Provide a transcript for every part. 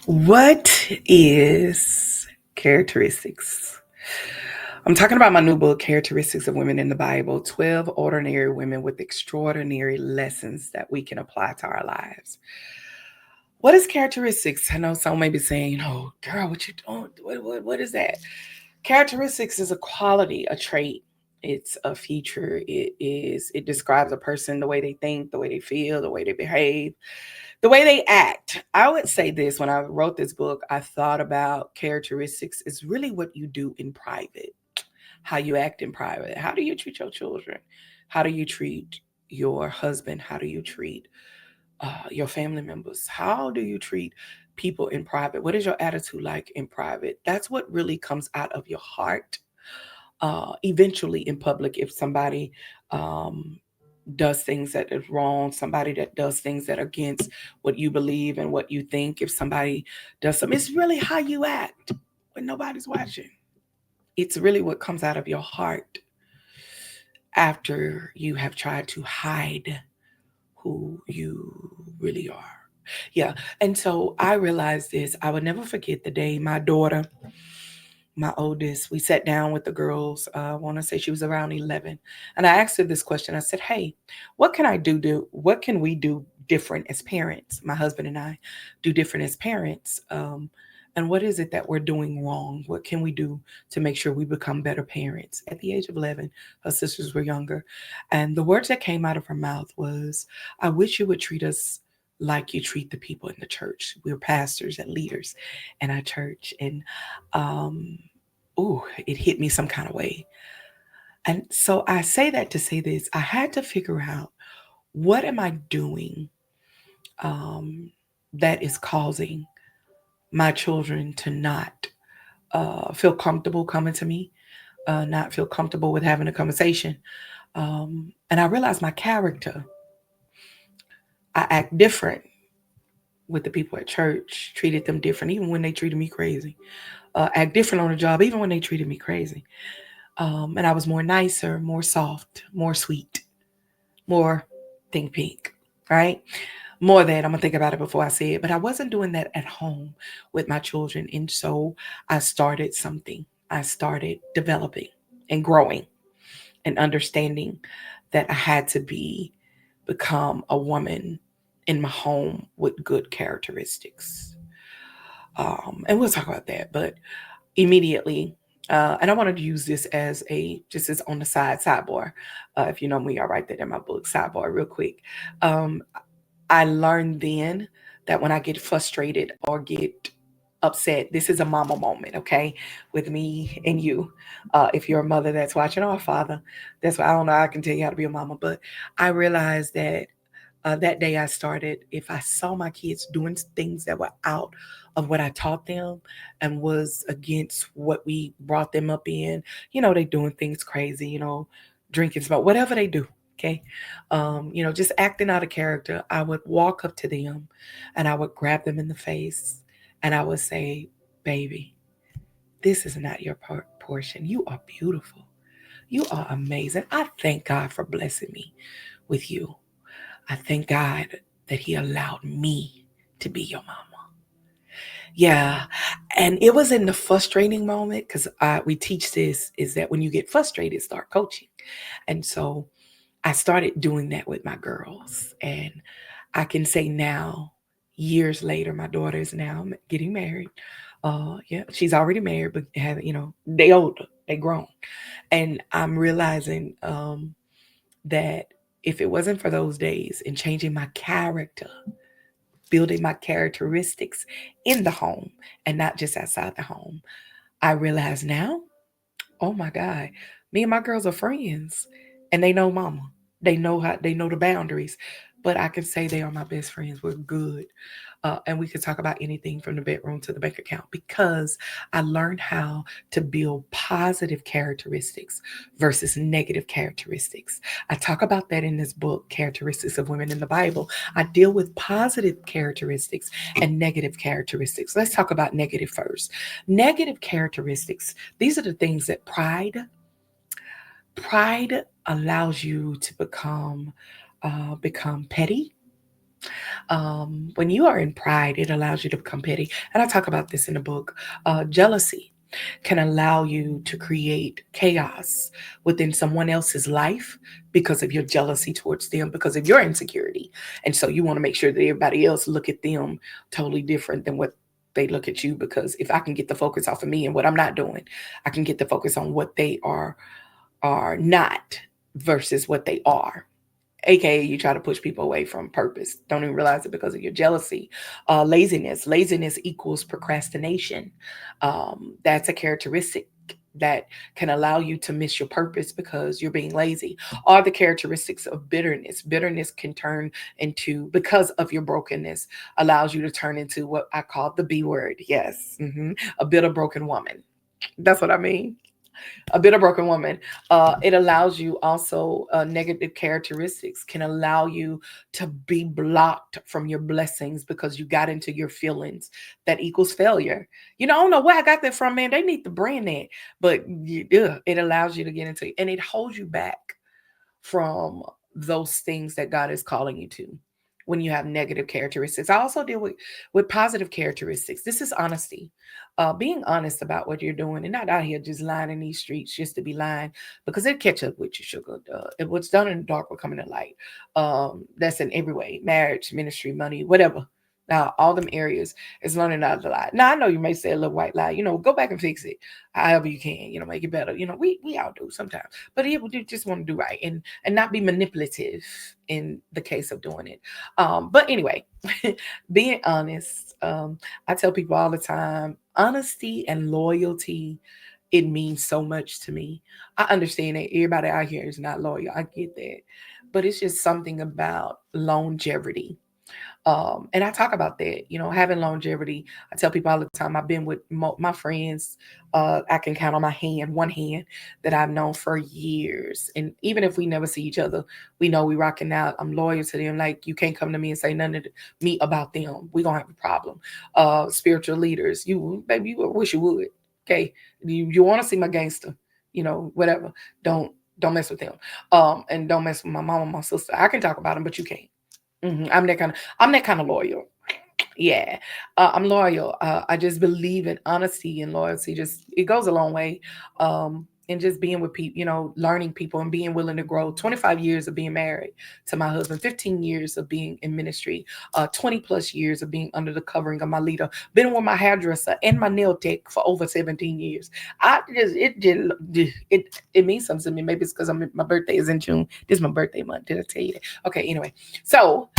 What is characteristics? I'm talking about my new book, Characteristics of Women in the Bible, 12 Ordinary Women with Extraordinary Lessons that we can apply to our lives. What is characteristics? I know some may be saying, oh, girl, what you doing? What is that? Characteristics is a quality, a trait. It's a feature. It describes a person, the way they think, the way they feel, the way they behave, the way they act. I would say this: when I wrote this book, I thought about characteristics is really what you do in private, how you act in private. How do you treat your children? How do you treat your husband? How do you treat your family members? How do you treat people in private? What is your attitude like in private? That's what really comes out of your heart. Eventually, in public, if somebody does things that is wrong, somebody that does things that are against what you believe and what you think, if somebody does something, it's really how you act when nobody's watching. It's really what comes out of your heart after you have tried to hide who you really are. Yeah. And so I realized this. I would never forget the day my daughter, my oldest, we sat down with the girls. I want to say she was around 11. And I asked her this question. I said, hey, what can I do? What can we do different as parents? My husband and I do different as parents. And what is it that we're doing wrong? What can we do to make sure we become better parents? At the age of 11, her sisters were younger. And the words that came out of her mouth was, I wish you would treat us like you treat the people in the church. We're pastors and leaders in our church. And it hit me some kind of way. And so I say that to say this: I had to figure out, what am I doing that is causing my children to not feel comfortable coming to me, not feel comfortable with having a conversation. And I realized my character. I act different with the people at church, treated them different, even when they treated me crazy. Act different on the job, even when they treated me crazy. And I was more nicer, more soft, more sweet, more think pink, right? More that I'm gonna think about it before I say it, but I wasn't doing that at home with my children. And so I started something. I started developing and growing and understanding that I had to become a woman in my home with good characteristics. And we'll talk about that, but immediately, and I wanted to use this as just as on the sidebar. If you know me, I write that in my book, sidebar, real quick. Um, I learned then that when I get frustrated or get upset, this is a mama moment, okay, with me and you. If you're a mother that's watching, or a father, that's why I don't know. I can tell you how to be a mama, but I realized that that day I started, if I saw my kids doing things that were out of what I taught them and was against what we brought them up in, they doing things crazy, drinking, smoke, whatever they do. Okay. Just acting out of character. I would walk up to them and I would grab them in the face and I would say, baby, this is not your portion. You are beautiful. You are amazing. I thank God for blessing me with you. I thank God that He allowed me to be your mama. Yeah. And it was in the frustrating moment, because we teach this, is that when you get frustrated, start coaching. And so I started doing that with my girls. And I can say now, years later, my daughter is now getting married. Yeah, she's already married, but they older, they grown. And I'm realizing that if it wasn't for those days and changing my character, building my characteristics in the home and not just outside the home, I realize now, oh my God, me and my girls are friends and they know mama. They know the boundaries, but I can say they are my best friends. We're good. And we could talk about anything from the bedroom to the bank account, because I learned how to build positive characteristics versus negative characteristics. I talk about that in this book, Characteristics of Women in the Bible. I deal with positive characteristics and negative characteristics. Let's talk about negative first. Negative characteristics, these are the things that pride allows you to become petty, When you are in pride, it allows you to become petty. And I talk about this in the book. Jealousy can allow you to create chaos within someone else's life because of your jealousy towards them, because of your insecurity. And so you want to make sure that everybody else look at them totally different than what they look at you, because if I can get the focus off of me and what I'm not doing, I can get the focus on what they are not versus what they are. AKA, you try to push people away from purpose. Don't even realize it because of your jealousy. Laziness equals procrastination. That's a characteristic that can allow you to miss your purpose because you're being lazy. Are the characteristics of bitterness can turn into, because of your brokenness, allows you to turn into what I call the B word. Yes, a bitter broken woman. That's what I mean. A bitter broken woman. It allows you also, negative characteristics can allow you to be blocked from your blessings because you got into your feelings. That equals failure. I don't know where I got that from, man. They need to brand that. But it allows you to get into it, and it holds you back from those things that God is calling you to when you have negative characteristics. I also deal with positive characteristics. This is honesty. Being honest about what you're doing and not out here just lying in these streets just to be lying, because it catch up with you, sugar. What's done in the dark will come in the light. That's in every way: marriage, ministry, money, whatever. Now, all them areas is learning not to lie. Now, I know you may say a little white lie, go back and fix it however you can, make it better. We all do sometimes, but you just want to do right and not be manipulative in the case of doing it. But anyway, being honest, I tell people all the time, honesty and loyalty, it means so much to me. I understand that everybody out here is not loyal. I get that. But it's just something about longevity. And I talk about that, having longevity. I tell people all the time, I've been with my friends. I can count on one hand, that I've known for years. And even if we never see each other, we know we rocking out. I'm loyal to them. Like, you can't come to me and say nothing to me about them. We're going to have a problem. Spiritual leaders, baby, you wish you would. Okay. You want to see my gangster, whatever. Don't mess with them. And don't mess with my mama, my sister. I can talk about them, but you can't. I'm that kind of loyal. Yeah, I'm loyal. I just believe in honesty and loyalty. Just, it goes a long way. And just being with people, learning people and being willing to grow. 25 years of being married to my husband, 15 years of being in ministry, 20 plus years of being under the covering of my leader. Been with my hairdresser and my nail tech for over 17 years. It means something to me. Maybe it's because my birthday is in June. This is my birthday month. Did I tell you that? Okay. Anyway, so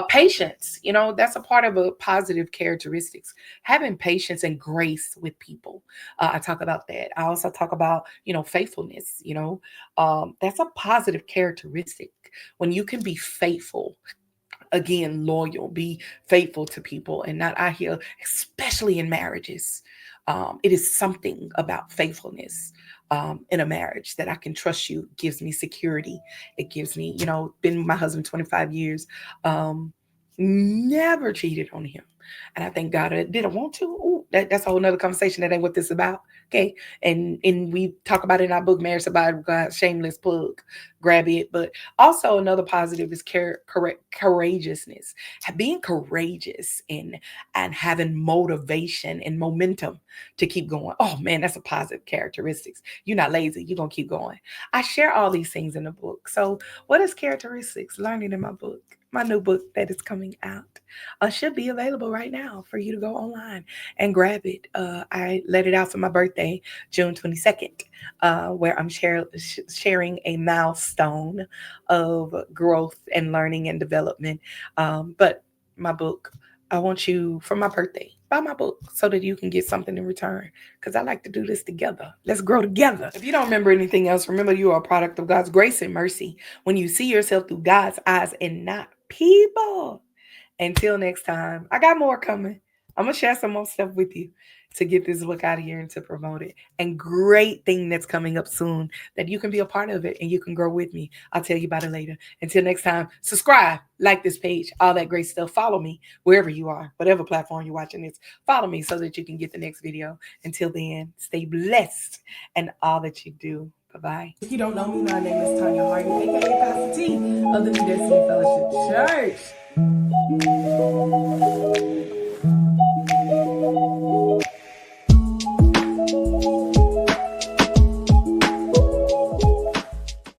patience, that's a part of a positive characteristics. Having patience and grace with people. I talk about that. I also talk about, faithfulness. That's a positive characteristic. When you can be faithful, again, loyal, be faithful to people and not out here, especially in marriages. It is something about faithfulness in a marriage, that I can trust you, gives me security. It gives me, been with my husband 25 years, never cheated on him. And I thank God. Did I want to? Ooh, that's a whole nother conversation. That ain't what this is about. Okay. And we talk about it in our book, Marriage Survivor God, shameless plug. Grab it. But also another positive is courageousness. Being courageous and having motivation and momentum to keep going. Oh man, that's a positive characteristics. You're not lazy. You're gonna keep going. I share all these things in the book. So what is characteristics? Learning in my book. My new book that is coming out should be available right now for you to go online and grab it. I let it out for my birthday, June 22nd, where I'm sharing a milestone of growth and learning and development. But my book, I want you, for my birthday, buy my book so that you can get something in return, because I like to do this together. Let's grow together. If you don't remember anything else, remember you are a product of God's grace and mercy when you see yourself through God's eyes and not people. Until next time, I got more coming. I'm going to share some more stuff with you to get this book out here and to promote it. And great thing that's coming up soon that you can be a part of it and you can grow with me. I'll tell you about it later. Until next time, subscribe, like this page, all that great stuff. Follow me wherever you are, whatever platform you're watching this. Follow me so that you can get the next video. Until then, stay blessed and all that you do. Bye-bye. If you don't know me, my name is Tonya Harden, aka Pastor T of the New Destiny Fellowship Church.